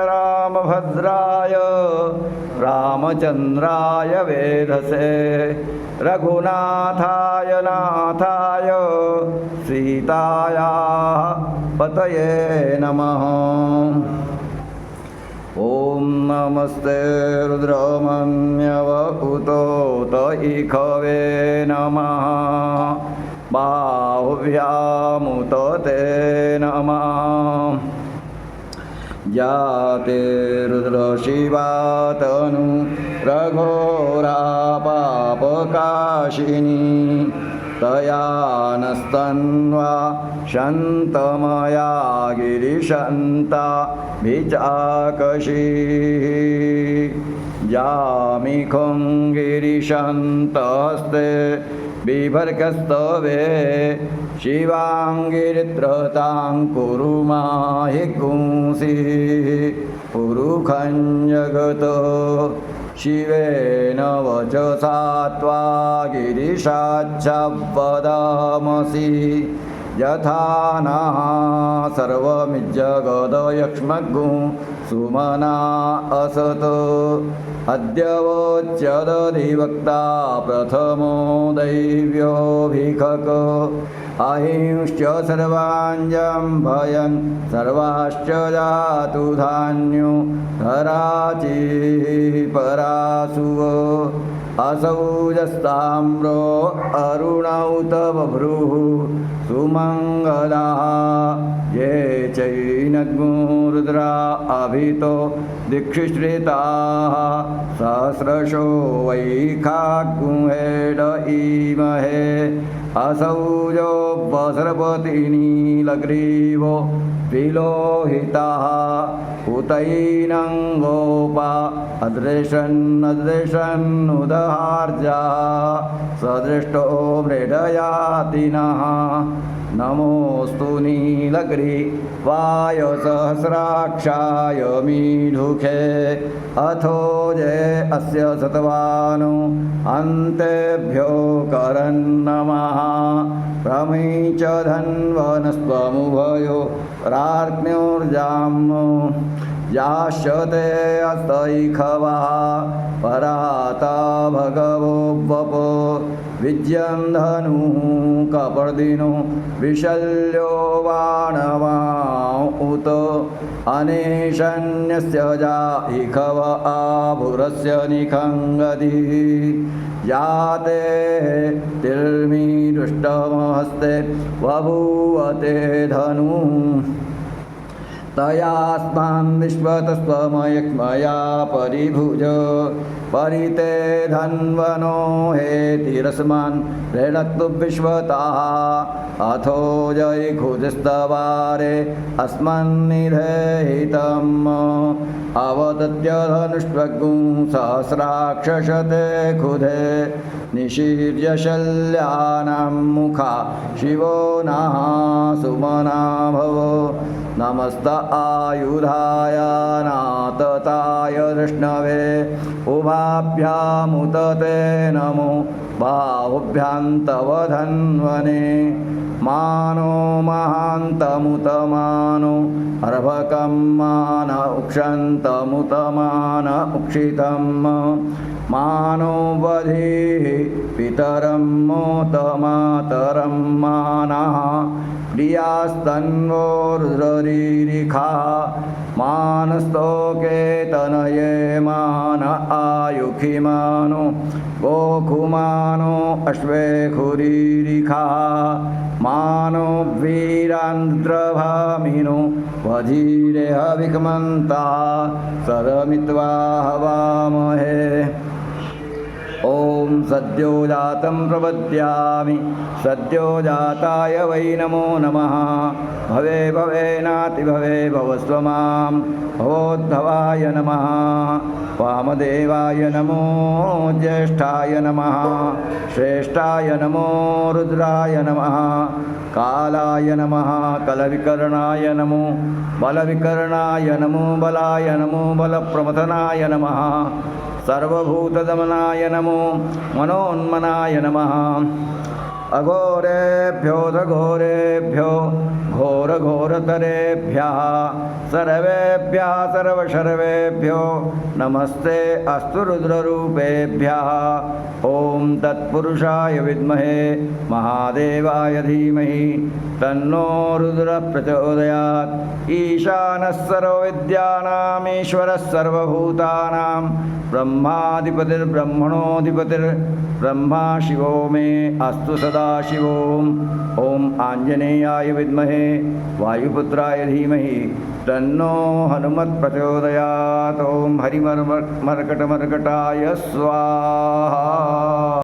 रामभद्राय रामचन्द्राय वेधसे रघुनाथाय नाथाय सीतायाः पतये नमः। ॐ नमस्ते रुद्रमन्यवकुतोत इखवे नमः। बाहुभ्यामुत ते नमः। जाते रुद्रशिवातनु रघोरा पापकाशिनी तया नस्तन्वा शन्तमया गिरिशन्ता भिचाकशी जामिखं गिरिशन्तस्ते बिभर्गस्तवे शिवाङ्गिरित्रतां कुरु माहि पुंसि पुरुखं जगत् शिवेन वचसा त्वा गिरिशाच्च वदामसि यथा नः सर्वमिज्जगदयक्ष्मग्गु सुमना असत् अद्यवोच्यदधिवक्ता प्रथमो दैव्योऽभिखक अहिंश्च सर्वाञ्जं भयन् सर्वाश्च जातु धान्यो धराचिः परासुव असौजस्ताम्रो अरुणौत बभ्रुः सुमङ्गलाः ये चैनग्नो रुद्रा अभितो दीक्षिश्रिताः सहस्रशो वैखाग्गुहेड ईमहे असौजो वसर्पतिनीलग्रीवो विलोहिताः उतैनं गोपा अदृशन्नुदहार्जा सदृष्टो मृडयातिनः नमोऽस्तु नीलग्रीवाय सहस्राक्षाय मीढुखे अथो जे अस्य सतवानो अन्तेभ्यो करन्नमः प्रमीच धन्वनस्त्वमुभयो राज्ञोर्जाम्नो यास्यते अस्तैखवा पराता भगवो वप विज्यं धनुः कपर्दिनो विशल्यो बाणवा उत अनेशन्यस्य जाइखव आभुरस्य निखङ्गदिः याते तिर्मीदुष्टमहस्ते बभूवते धनुः तयास्मान् विश्वतस्त्वमयक्मया परिभुज परिते धन्वनो हेतिरस्मान् प्रेणक्तु विश्वतः अथो जयिखुदिस्तवारे अस्मन्निधेहितम् अवदत्य धनुष्वग्गुं सहस्राक्षशते खुधे निशीर्य शल्यानां मुखा शिवो नः सुमना भव नमस्त आयुधाय नातताय कृष्णवे उभाभ्यामुत ते नमो बाहुभ्यां तव धन्वने मानो महान्तमुत मानो अर्भकं मान उक्षन्तमुत मान उक्षितं मानो वधिः पितरं मोत मातरं मानः प्रियास्तन्वो रुद्ररीरिखा मानस्तोके तनये मान आयुखि मानो गोखुमानो अश्वेखुरीरिखा मानो वीरान्द्रभामिनो वधीरेह विक्मन्ता सदमित्वा हवामहे। ॐ सद्यो जातं प्रपद्यामि सद्यो जाताय वै नमो नमः। भवे भवेनातिभवे भवस्व मां भवोद्भवाय नमः। वामदेवाय नमो ज्येष्ठाय नमः। श्रेष्ठाय नमो रुद्राय नमः। कालाय नमः कलविकर्णाय नमो बलविकर्णाय नमो बलाय नमो बलप्रमथनाय नमः। सर्वभूतदमनाय नमो मनोन्मनाय नमः। अघोरेभ्योऽथ घोरेभ्यो घोरघोरतरेभ्यः सर्वेभ्यः सर्वशर्वेभ्यो नमस्ते अस्तु रुद्ररूपेभ्यः। ॐ तत्पुरुषाय विद्महे महादेवाय धीमहि तन्नो रुद्रः प्रचोदयात्। ईशानः सर्वविद्यानामीश्वरः सर्वभूतानां ब्रह्माधिपतिर्ब्रह्मणोऽधिपतिर्ब्रह्मा शिवो मे अस्तु सदाशिवो। ॐ आञ्जनेयाय विद्महे वायुपुत्राय धीमहि तन्नो हनुमत् प्रचोदयात्। ॐ हरिमर्कटमर्कटाय स्वाहा।